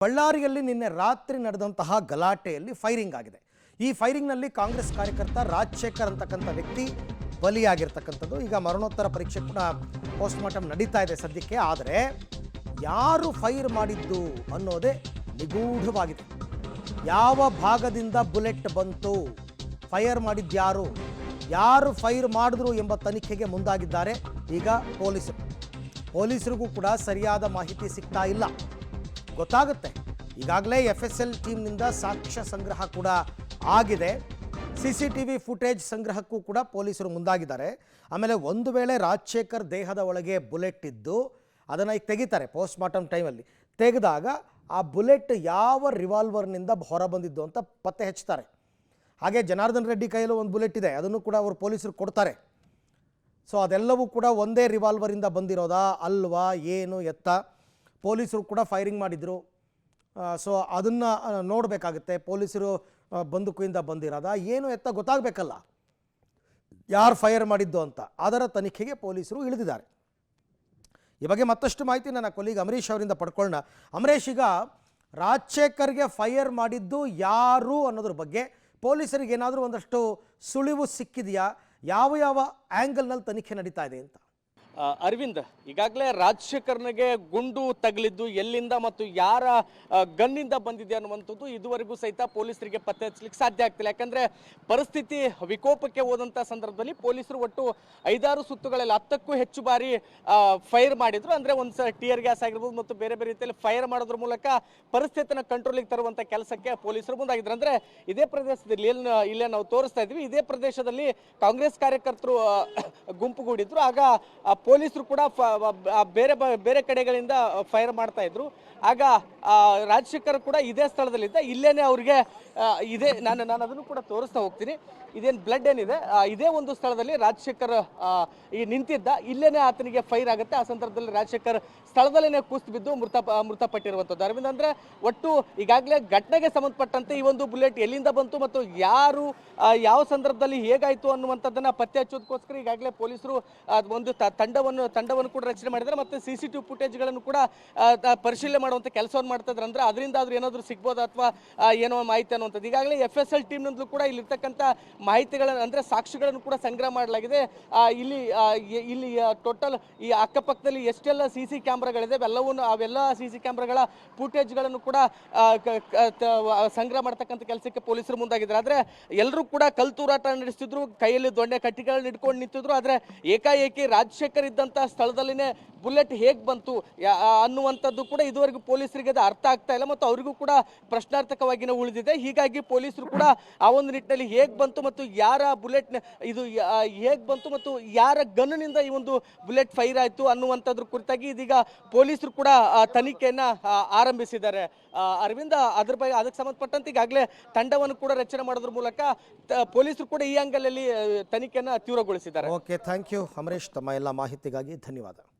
ಬಳ್ಳಾರಿಯಲ್ಲಿ ನಿನ್ನೆ ರಾತ್ರಿ ನಡೆದಂತಹ ಗಲಾಟೆಯಲ್ಲಿ ಫೈರಿಂಗ್ ಆಗಿದೆ. ಈ ಫೈರಿಂಗ್ನಲ್ಲಿ ಕಾಂಗ್ರೆಸ್ ಕಾರ್ಯಕರ್ತ ರಾಜಶೇಖರ್ ಅಂತಕ್ಕಂಥ ವ್ಯಕ್ತಿ ಬಲಿಯಾಗಿರ್ತಕ್ಕಂಥದ್ದು. ಈಗ ಮರಣೋತ್ತರ ಪರೀಕ್ಷೆ ಕೂಡ ಪೋಸ್ಟ್ಮಾರ್ಟಮ್ ನಡೀತಾ ಇದೆ ಸದ್ಯಕ್ಕೆ. ಆದರೆ ಯಾರು ಫೈರ್ ಮಾಡಿದ್ದು ಅನ್ನೋದೇ ನಿಗೂಢವಾಗಿದೆ. ಯಾವ ಭಾಗದಿಂದ ಬುಲೆಟ್ ಬಂತು, ಫೈರ್ ಮಾಡಿದ್ಯಾರು, ಯಾರು ಫೈರ್ ಮಾಡಿದ್ರು ಎಂಬ ತನಿಖೆಗೆ ಮುಂದಾಗಿದ್ದಾರೆ ಈಗ ಪೊಲೀಸರಿಗೂ ಕೂಡ ಸರಿಯಾದ ಮಾಹಿತಿ ಸಿಗ್ತಾ ಇಲ್ಲ. ಗೊತ್ತಾಗುತ್ತೆ. ಈಗಾಗಲೇ FSL ಟೀಮ್ನಿಂದ ಸಾಕ್ಷ್ಯ ಸಂಗ್ರಹ ಕೂಡ ಆಗಿದೆ. CCTV ಫುಟೇಜ್ ಸಂಗ್ರಹಕ್ಕೂ ಕೂಡ ಪೊಲೀಸರು ಮುಂದಾಗಿದ್ದಾರೆ. ಆಮೇಲೆ ಒಂದು ವೇಳೆ ರಾಜಶೇಖರ್ ದೇಹದ ಒಳಗೆ ಬುಲೆಟ್ ಇದ್ದು ಅದನ್ನು ಈಗ ತೆಗಿತಾರೆ ಪೋಸ್ಟ್ಮಾರ್ಟಮ್ ಟೈಮಲ್ಲಿ. ತೆಗೆದಾಗ ಆ ಬುಲೆಟ್ ಯಾವ ರಿವಾಲ್ವರ್ನಿಂದ ಹೊರ ಬಂದಿದ್ದು ಅಂತ ಪತ್ತೆ ಹಚ್ತಾರೆ. ಹಾಗೆ ಜನಾರ್ದನ್ ರೆಡ್ಡಿ ಕೈಯಲ್ಲೂ ಒಂದು ಬುಲೆಟ್ ಇದೆ, ಅದನ್ನು ಕೂಡ ಅವರು ಪೊಲೀಸರು ಕೊಡ್ತಾರೆ. ಸೊ ಅದೆಲ್ಲವೂ ಕೂಡ ಒಂದೇ ರಿವಾಲ್ವರಿಂದ ಬಂದಿರೋದಾ ಅಲ್ವಾ ಏನು ಎತ್ತ ಪೊಲೀಸರು ಕೂಡ ಫೈರಿಂಗ್ ಮಾಡಿದರು. ಸೊ ಅದನ್ನು ನೋಡಬೇಕಾಗುತ್ತೆ. ಪೊಲೀಸರು ಬಂದೂಕಿಂದ ಬಂದಿರೋದಾ ಏನು ಎತ್ತ ಗೊತ್ತಾಗಬೇಕಲ್ಲ, ಯಾರು ಫೈರ್ ಮಾಡಿದ್ದು ಅಂತ. ಅದರ ತನಿಖೆಗೆ ಪೊಲೀಸರು ಇಳಿದಿದ್ದಾರೆ. ಈ ಬಗ್ಗೆ ಮತ್ತಷ್ಟು ಮಾಹಿತಿ ನನ್ನ ಕೊಲೀಗ್ ಅಮರೀಶ್ ಅವರಿಂದ ಪಡ್ಕೊಳ್ಳೋಣ. ಅಮರೀಶ್, ಈಗ ರಾಜಶೇಖರ್ಗೆ ಫೈರ್ ಮಾಡಿದ್ದು ಯಾರು ಅನ್ನೋದ್ರ ಬಗ್ಗೆ ಪೊಲೀಸರಿಗೆ ಏನಾದರೂ ಒಂದಷ್ಟು ಸುಳಿವು ಸಿಕ್ಕಿದೆಯಾ? ಯಾವ ಯಾವ ಆ್ಯಂಗಲ್ನಲ್ಲಿ ತನಿಖೆ ನಡೀತಾ ಇದೆ ಅಂತ? ಅರವಿಂದ್, ಈಗಾಗಲೇ ರಾಜಶೇಖರ್ನಿಗೆ ಗುಂಡು ತಗಲಿದ್ದು ಎಲ್ಲಿಂದ ಮತ್ತು ಯಾರ ಗನ್ನಿಂದ ಬಂದಿದೆ ಅನ್ನುವಂಥದ್ದು ಇದುವರೆಗೂ ಸಹಿತ ಪೊಲೀಸರಿಗೆ ಪತ್ತೆ ಹಚ್ಚಲಿಕ್ಕೆ ಸಾಧ್ಯ ಆಗ್ತಿಲ್ಲ. ಯಾಕಂದ್ರೆ ಪರಿಸ್ಥಿತಿ ವಿಕೋಪಕ್ಕೆ ಹೋದಂಥ ಸಂದರ್ಭದಲ್ಲಿ ಪೊಲೀಸರು ಒಟ್ಟು 5-6 ಸುತ್ತುಗಳಲ್ಲಿ 10ಕ್ಕೂ ಹೆಚ್ಚು ಬಾರಿ ಫೈರ್ ಮಾಡಿದ್ರು. ಅಂದ್ರೆ ಒಂದು ಟಿಯರ್ ಗ್ಯಾಸ್ ಆಗಿರ್ಬೋದು ಮತ್ತು ಬೇರೆ ಬೇರೆ ರೀತಿಯಲ್ಲಿ ಫೈರ್ ಮಾಡೋದ್ರ ಮೂಲಕ ಪರಿಸ್ಥಿತಿನ ಕಂಟ್ರೋಲಿಗೆ ತರುವಂತ ಕೆಲಸಕ್ಕೆ ಪೊಲೀಸರು ಮುಂದಾಗಿದ್ರು. ಅಂದ್ರೆ ಇದೇ ಪ್ರದೇಶದಲ್ಲಿ ಇಲ್ಲೇ ನಾವು ತೋರಿಸ್ತಾ ಇದ್ವಿ, ಇದೇ ಪ್ರದೇಶದಲ್ಲಿ ಕಾಂಗ್ರೆಸ್ ಕಾರ್ಯಕರ್ತರು ಗುಂಪುಗೂಡಿದ್ರು. ಆಗ ಪೊಲೀಸರು ಕೂಡ ಬೇರೆ ಬೇರೆ ಕಡೆಗಳಿಂದ ಫೈರ್ ಮಾಡ್ತಾ ಇದ್ರು. ಆಗ ರಾಜಶೇಖರ್ ಕೂಡ ಇದೇ ಸ್ಥಳದಲ್ಲಿದ್ದ. ಇಲ್ಲೇನೆ ಅವ್ರಿಗೆ ಇದೇ ನಾನು ಅದನ್ನು ಕೂಡ ತೋರಿಸ್ತಾ ಹೋಗ್ತೀನಿ. ಇದೇನು ಬ್ಲಡ್ ಏನಿದೆ ಇದೇ ಒಂದು ಸ್ಥಳದಲ್ಲಿ ರಾಜಶೇಖರ್ ಈ ನಿಂತಿದ್ದ. ಇಲ್ಲೇನೆ ಆತನಿಗೆ ಫೈರ್ ಆಗುತ್ತೆ. ಆ ಸಂದರ್ಭದಲ್ಲಿ ರಾಜಶೇಖರ್ ಸ್ಥಳದಲ್ಲೇನೆ ಕುಸಿದು ಬಿದ್ದು ಮೃತಪಟ್ಟಿರುವಂಥದ್ದು. ಅರವಿಂದ್, ಅಂದ್ರೆ ಒಟ್ಟು ಈಗಾಗಲೇ ಘಟನೆಗೆ ಸಂಬಂಧಪಟ್ಟಂತೆ ಈ ಒಂದು ಬುಲೆಟ್ ಎಲ್ಲಿಂದ ಬಂತು ಮತ್ತು ಯಾರು ಯಾವ ಸಂದರ್ಭದಲ್ಲಿ ಹೇಗಾಯ್ತು ಅನ್ನುವಂಥದ್ದನ್ನ ಪತ್ತೆ ಹಚ್ಚೋದಕ್ಕೋಸ್ಕರ ಈಗಾಗಲೇ ಪೊಲೀಸರು ಒಂದು ತಂಡವನ್ನು ಕೂಡ ರಚನೆ ಮಾಡಿದ್ದಾರೆ. ಮತ್ತೆ CCTV ಫುಟೇಜ್ಗಳನ್ನು ಕೂಡ ಪರಿಶೀಲನೆ ಮಾಡುವಂತ ಕೆಲಸವನ್ನು ಮಾಡ್ತಾ ಇದ್ದಾರೆ. ಅಂದ್ರೆ ಅದರಿಂದ ಆದ್ರೂ ಏನಾದರೂ ಸಿಗ್ಬೋದು ಅಥವಾ ಏನೋ ಮಾಹಿತಿ ಅನ್ನುವಂಥದ್ದು. ಈಗಾಗಲೇ FSL ಟೀಮ್ನಿಂದಲೂ ಕೂಡ ಇಲ್ಲಿರ್ತಕ್ಕಂಥ ಮಾಹಿತಿಗಳನ್ನು ಅಂದ್ರೆ ಸಾಕ್ಷಿಗಳನ್ನು ಕೂಡ ಸಂಗ್ರಹ ಮಾಡಲಾಗಿದೆ. ಇಲ್ಲಿ ಟೋಟಲ್ ಈ ಅಕ್ಕಪಕ್ಕದಲ್ಲಿ ಎಷ್ಟೆಲ್ಲ CC ಕ್ಯಾಮ್ರಾಗಳಿದೆ ಅವೆಲ್ಲ CC ಕ್ಯಾಮ್ರಾಗಳ ಫುಟೇಜ್ಗಳನ್ನು ಕೂಡ ಸಂಗ್ರಹ ಮಾಡ್ತಕ್ಕಂಥ ಕೆಲಸಕ್ಕೆ ಪೊಲೀಸರು ಮುಂದಾಗಿದ್ದಾರೆ. ಆದ್ರೆ ಎಲ್ಲರೂ ಕೂಡ ಕಲ್ ತೂರಾಟ ನಡೆಸ್ತಿದ್ರು, ಕೈಯಲ್ಲಿ ದೊಣ್ಣೆ ಕಟ್ಟಿಗಳನ್ನು ಹಿಡ್ಕೊಂಡು ನಿಂತಿದ್ರು. ಆದ್ರೆ ಏಕಾಏಕಿ ರಾಜಶೇಖರ್ ಇದ್ದಂತ ಸ್ಥಳದಲ್ಲಿನೇ ಬುಲೆಟ್ ಹೇಗ್ ಬಂತು ಅನ್ನುವಂಥದ್ದು ಕೂಡ ಇದುವರೆಗೂ ಪೊಲೀಸರಿಗೆ ಅದು ಅರ್ಥ ಆಗ್ತಾ ಇಲ್ಲ ಮತ್ತು ಅವರಿಗೂ ಕೂಡ ಪ್ರಶ್ನಾರ್ಥಕವಾಗಿನೇ ಉಳಿದಿದೆ. ಹೀಗಾಗಿ ಪೊಲೀಸರು ಕೂಡ ಆ ಒಂದು ನಿಟ್ಟಿನಲ್ಲಿ ಹೇಗ್ ಬಂತು ಮತ್ತು ಯಾರ ಬುಲೆಟ್ ಇದು ಹೇಗ್ ಬಂತು ಮತ್ತು ಯಾರ ಗನ್ನಿಂದ ಈ ಒಂದು ಬುಲೆಟ್ ಫೈರ್ ಆಯ್ತು ಅನ್ನುವಂಥದ್ರ ಕುರಿತಾಗಿ ಇದೀಗ ಪೊಲೀಸರು ಕೂಡ ತನಿಖೆಯನ್ನ ಆರಂಭಿಸಿದ್ದಾರೆ. ಅರವಿಂದ, ಅದಕ್ಕೆ ಸಂಬಂಧಪಟ್ಟಂತೆ ಈಗಾಗಲೇ ತಂಡವನ್ನು ಕೂಡ ರಚನೆ ಮಾಡೋದ್ರ ಮೂಲಕ ಪೊಲೀಸರು ಕೂಡ ಈ ಅಂಗಲಲ್ಲಿ ತನಿಖೆಯನ್ನ ತೀವ್ರಗೊಳಿಸಿದ್ದಾರೆ. ಓಕೆ, ಥ್ಯಾಂಕ್ ಯು ಅಮರೀಶ್, ತಮ್ಮ ಎಲ್ಲ ಮಾಹಿತಿಗಾಗಿ ಧನ್ಯವಾದ.